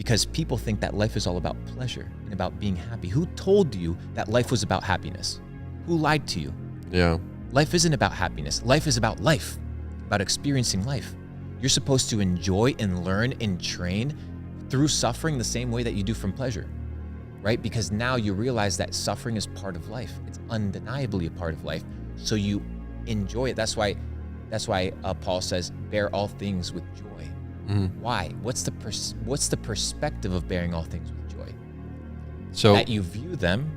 because people think that life is all about pleasure and about being happy. Who told you that life was about happiness? Who lied to you? Yeah. Life isn't about happiness. Life is about life, about experiencing life. You're supposed to enjoy and learn and train through suffering the same way that you do from pleasure, right? Because now you realize that suffering is part of life. It's undeniably a part of life. So you enjoy it. That's why Paul says, bear all things with joy. Why? What's the perspective of bearing all things with joy? So that you view them,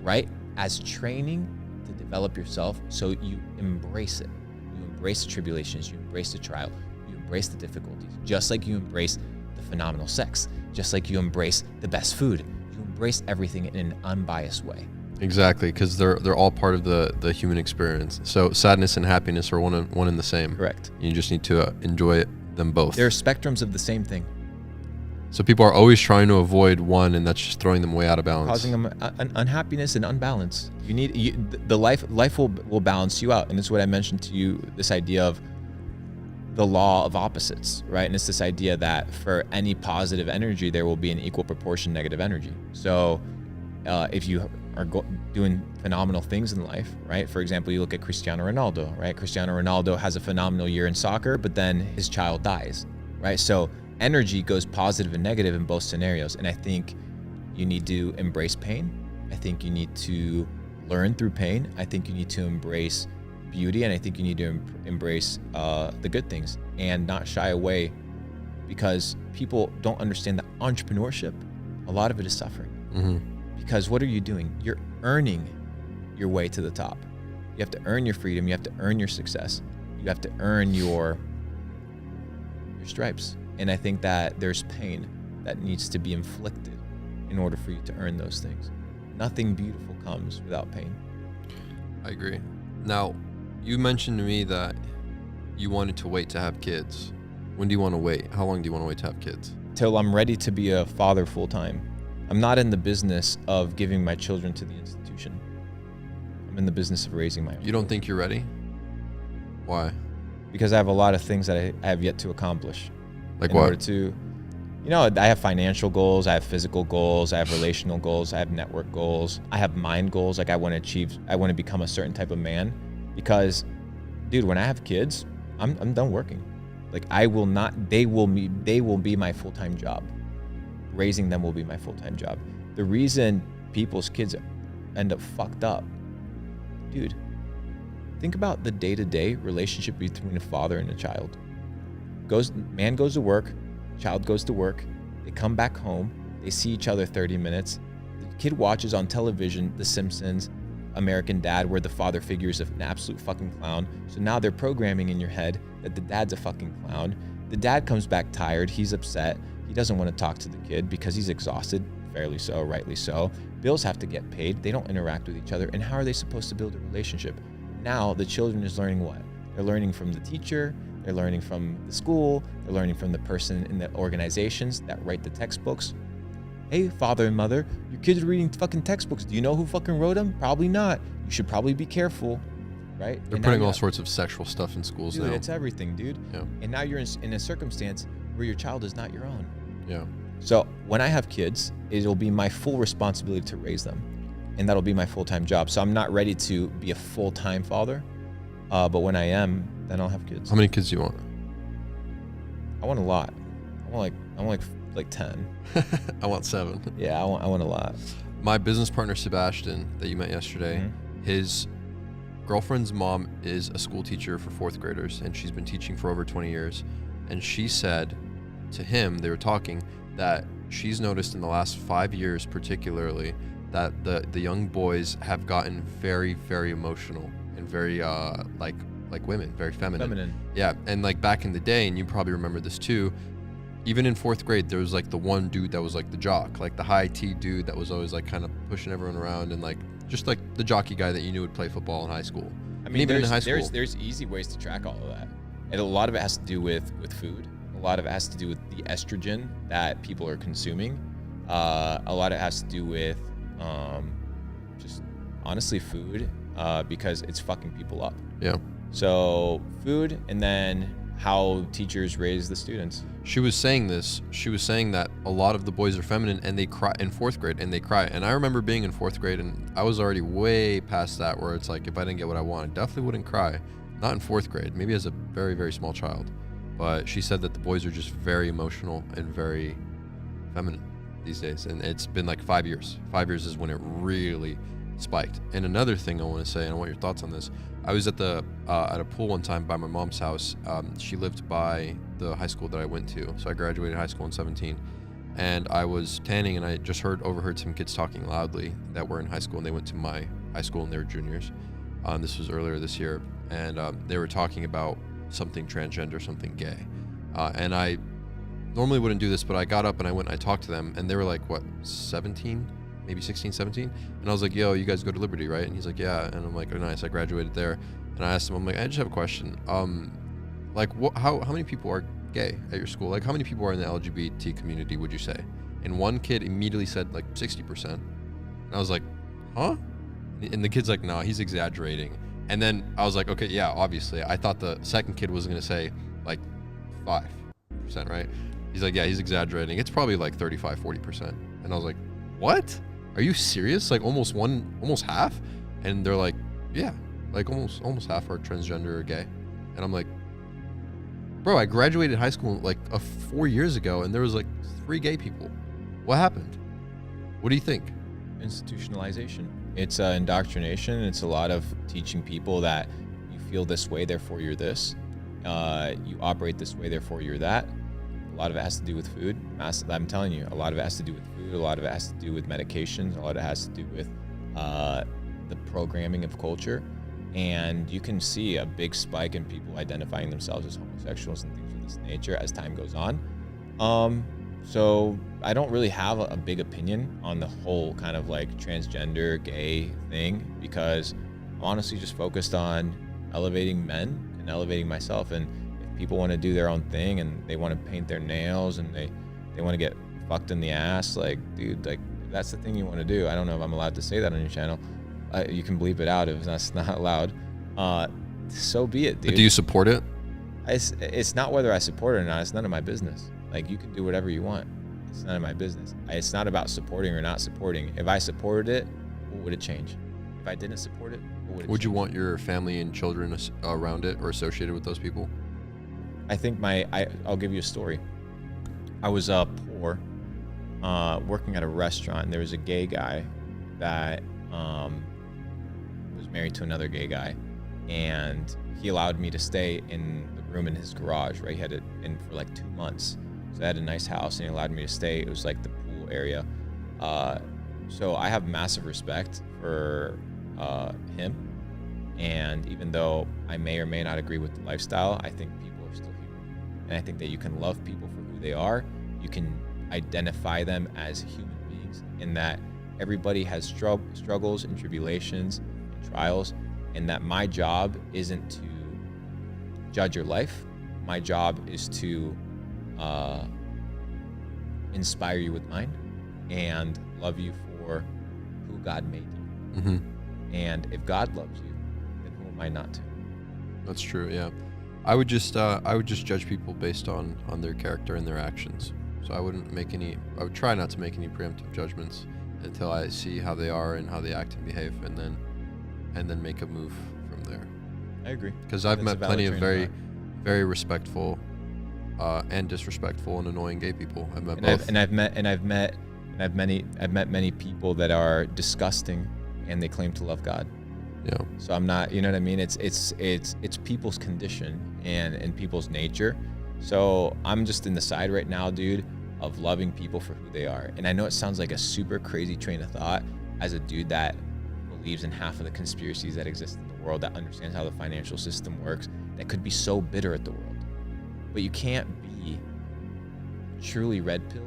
right, as training to develop yourself, so you embrace it. You embrace the tribulations, you embrace the trial, you embrace the difficulties, just like you embrace the phenomenal sex, just like you embrace the best food. You embrace everything in an unbiased way. Exactly, because they're all part of the human experience. So sadness and happiness are one and the same. Correct. You just need to enjoy them both. They're spectrums of the same thing. So people are always trying to avoid one, and that's just throwing them way out of balance, causing them an unhappiness and unbalance. The life will balance you out, and it's what I mentioned to you. This idea of the law of opposites, right? And it's this idea that for any positive energy, there will be an equal proportion negative energy. So if you are doing phenomenal things in life, right? For example, you look at Cristiano Ronaldo, right? Cristiano Ronaldo has a phenomenal year in soccer, but then his child dies, right? So energy goes positive and negative in both scenarios. And I think you need to embrace pain. I think you need to learn through pain. I think you need to embrace beauty. And I think you need to embrace the good things and not shy away, because people don't understand that entrepreneurship, a lot of it is suffering. Because what are you doing? You're earning your way to the top. You have to earn your freedom. You have to earn your success. You have to earn your stripes. And I think that there's pain that needs to be inflicted in order for you to earn those things. Nothing beautiful comes without pain. I agree. Now, you mentioned to me that you wanted to wait to have kids. When do you want to wait? How long do you want to wait to have kids? Till I'm ready to be a father full time. I'm not in the business of giving my children to the institution. I'm in the business of raising my own. You don't think you're ready? Why? Because I have a lot of things that I have yet to accomplish. Like in what? order to, I have financial goals, I have physical goals, I have relational goals, I have network goals, I have mind goals. Like I want to become a certain type of man, because, dude, when I have kids, I'm done working. Like they will be my full-time job. Raising them will be my full-time job. The reason people's kids end up fucked up, dude, think about the day-to-day relationship between a father and a child. Man goes to work, child goes to work, they come back home, they see each other 30 minutes. The kid watches on television The Simpsons, American Dad, where the father figure is an absolute fucking clown. So now they're programming in your head that the dad's a fucking clown. The dad comes back tired, he's upset, he doesn't want to talk to the kid because he's exhausted, fairly so, rightly so. Bills have to get paid, they don't interact with each other, and how are they supposed to build a relationship? Now the children is learning what? They're learning from the teacher, they're learning from the school, they're learning from the person in the organizations that write the textbooks. Hey, father and mother, your kids are reading fucking textbooks. Do you know who fucking wrote them? Probably not. You should probably be careful, right? They're putting all sorts of sexual stuff in schools dude, now. It's everything, dude. Yeah. And now you're in a circumstance where your child is not your own. Yeah. So when I have kids, it'll be my full responsibility to raise them, and that'll be my full-time job. So I'm not ready to be a full-time father, but when I am, then I'll have kids. How many kids do you want? I want a lot. I want like 10. I want 7. Yeah, I want a lot. My business partner Sebastian, that you met yesterday, his girlfriend's mom is a school teacher for 4th graders, and she's been teaching for over 20 years. And she said to him, they were talking, that she's noticed in the last 5 years particularly that the young boys have gotten very, very emotional and very like women, very feminine. Yeah, and like back in the day, and you probably remember this too, even in 4th grade, there was like the one dude that was like the jock, like the high T dude that was always like kind of pushing everyone around, and like just like the jockey guy that you knew would play football in high school. I mean, even in high school, there's easy ways to track all of that, and a lot of it has to do with food. A lot of it has to do with the estrogen that people are consuming. A lot of it has to do with just honestly food, because it's fucking people up. Yeah. So food, and then how teachers raise the students. She was saying this. She was saying that a lot of the boys are feminine and they cry in 4th grade and they cry. And I remember being in 4th grade and I was already way past that, where it's like, if I didn't get what I want, I definitely wouldn't cry. Not in 4th grade, maybe as a very, very small child. But she said that the boys are just very emotional and very feminine these days. And it's been like 5 years. 5 years is when it really spiked. And another thing I want to say, and I want your thoughts on this. I was at a pool one time by my mom's house. She lived by the high school that I went to. So I graduated high school in 17. And I was tanning and I just overheard some kids talking loudly that were in high school, and they went to my high school and they were juniors. This was earlier this year. And they were talking about something transgender, something gay. And I normally wouldn't do this, but I got up and I went and I talked to them, and they were like, what, 17? Maybe 16, 17. And I was like, yo, you guys go to Liberty, right? And he's like, yeah. And I'm like, oh, nice. I graduated there. And I asked him, I'm like, I just have a question. Like, how many people are gay at your school? Like, how many people are in the LGBT community, would you say? And one kid immediately said like 60%. And I was like, huh? And the kid's like, no, he's exaggerating. And then I was like, okay, yeah, obviously. I thought the second kid was going to say like 5%, right? He's like, yeah, he's exaggerating. It's probably like 35, 40%. And I was like, what? Are you serious? Like almost half? And they're like, yeah, like almost half are transgender or gay. And I'm like, bro, I graduated high school like 4 years ago, and there was like 3 gay people. What happened? What do you think? Institutionalization. It's indoctrination. It's a lot of teaching people that you feel this way, therefore you're this. You operate this way, therefore you're that. A lot of it has to do with food. I'm telling you, a lot of it has to do with food. A lot of it has to do with medications. A lot of it has to do with the programming of culture. And you can see a big spike in people identifying themselves as homosexuals and things of this nature as time goes on. So I don't really have a big opinion on the whole kind of like transgender gay thing, because I'm honestly just focused on elevating men and elevating myself. And if people want to do their own thing and they want to paint their nails and they want to get fucked in the ass, like, dude, like, if that's the thing you want to do. I don't know if I'm allowed to say that on your channel. You can bleep it out if that's not allowed. So be it, dude. But do you support it? It's not whether I support it or not. It's none of my business. Like, you can do whatever you want. It's none of my business. It's not about supporting or not supporting. If I supported it, what would it change? If I didn't support it, what would it Would change? you want your family and children around it or associated with those people? I think I'll give you a story. I was poor, working at a restaurant, and there was a gay guy that was married to another gay guy, and he allowed me to stay in the room in his garage, right? He had it in for like 2 months. So I had a nice house, and he allowed me to stay. It was like the pool area. So I have massive respect for him. And even though I may or may not agree with the lifestyle, I think people are still human. And I think that you can love people for who they are. You can identify them as human beings, in that everybody has struggles and tribulations and trials, and that my job isn't to judge your life. My job is to inspire you with mine and love you for who God made you. Mm-hmm. And if God loves you, then who am I not to? That's true. Yeah, I would just judge people based on their character and their actions. So I would try not to make any preemptive judgments until I see how they are and how they act and behave, and then make a move from there. I agree. Because I've met plenty of very, very respectful and disrespectful and annoying gay people. I've met both. I've met many people that are disgusting, and they claim to love God. Yeah. So I'm not, you know what I mean? It's people's condition and people's nature. So I'm just in the side right now, dude, of loving people for who they are. And I know it sounds like a super crazy train of thought as a dude that believes in half of the conspiracies that exist in the world, that understands how the financial system works, that could be so bitter at the world. But you can't be truly red-pilled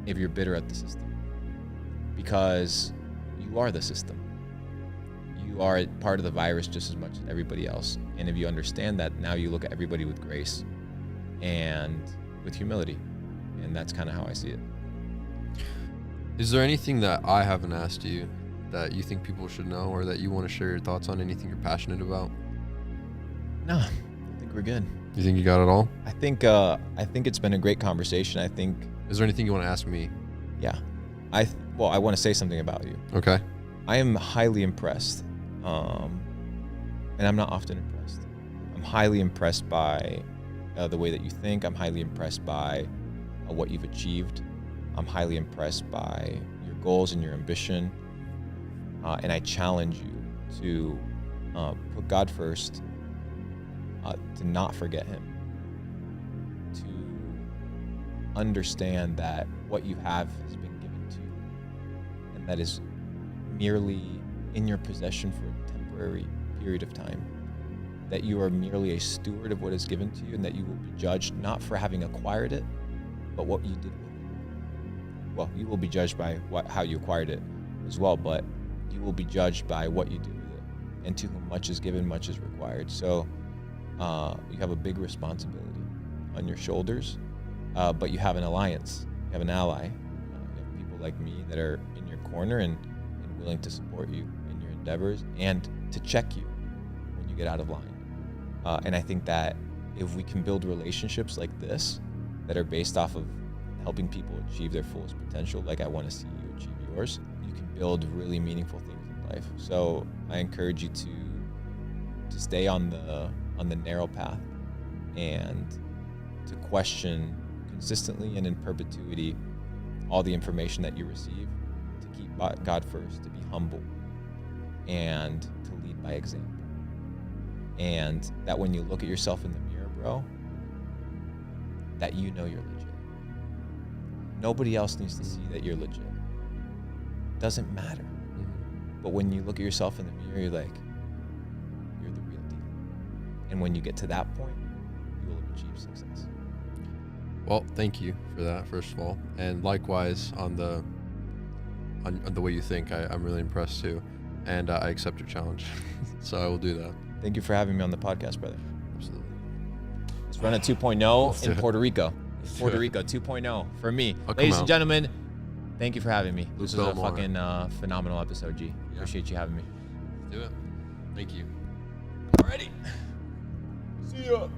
if you're bitter at the system, because you are the system. You are part of the virus just as much as everybody else. And if you understand that, now you look at everybody with grace and with humility. And that's kind of how I see it. Is there anything that I haven't asked you that you think people should know, or that you want to share your thoughts on? Anything you're passionate about? No, think we're good. You think you got it all? I think it's been a great conversation. I think. Is there anything you want to ask me? Yeah. I want to say something about you. Okay. I am highly impressed, and I'm not often impressed. I'm highly impressed by the way that you think. I'm highly impressed by what you've achieved. I'm highly impressed by your goals and your ambition. And I challenge you to put God first, to not forget Him, to understand that what you have has been given to you, and that is merely in your possession for a temporary period of time, that you are merely a steward of what is given to you, and that you will be judged not for having acquired it, but what you did with it. Well, you will be judged by how you acquired it as well, but you will be judged by what you do with it. And to whom much is given, much is required. So you have a big responsibility on your shoulders, but you have an alliance, you have an ally. You have people like me that are in your corner and willing to support you in your endeavors and to check you when you get out of line. And I think that if we can build relationships like this that are based off of helping people achieve their fullest potential, like I want to see you achieve yours, you can build really meaningful things in life. So I encourage you to stay on the narrow path and to question consistently and in perpetuity all the information that you receive, to keep God first, to be humble, and to lead by example. And that when you look at yourself in the mirror, bro, that you know you're legit. Nobody else needs to see that you're legit. Doesn't matter. But when you look at yourself in the mirror, you're like, you're the real deal. And when you get to that point, you will have achieved success. Well, thank you for that, first of all. And likewise, on the way you think, I'm really impressed too. And I accept your challenge. So I will do that. Thank you for having me on the podcast, brother. Absolutely. Let's run a 2.0 in Puerto Rico. Puerto Rico 2.0 for me. Ladies and gentlemen, thank you for having me. This was a fucking phenomenal episode, G. Yeah. Appreciate you having me. Let's do it. Thank you. Alrighty. See ya.